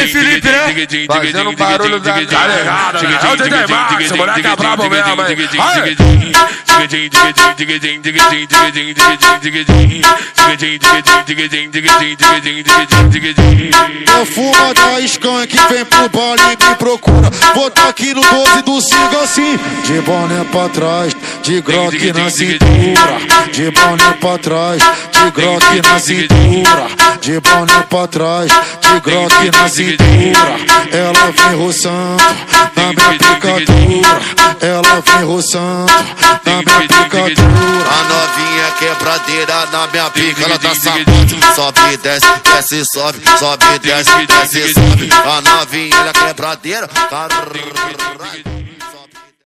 Felipe, né? Fazendo barulho da tá ligado, né? É o DJ Max, esse moleque é brabo mesmo, hein? Eu fumo da skunk, vem pro baile e me procura. Vou tá aqui no 12 do Siga assim, de boné pra trás, de Glock na cintura. De boné pra trás, de Glock na cintura. De boné pra trás, de Glock na cintura. Ela vem roçando na minha picadura. Ela vem roçando na minha picadura. A novinha quebradeira na minha pica, ela tá safando. Sobe, desce, desce, sobe, sobe, desce, desce, sobe. A novinha quebradeira, caralho.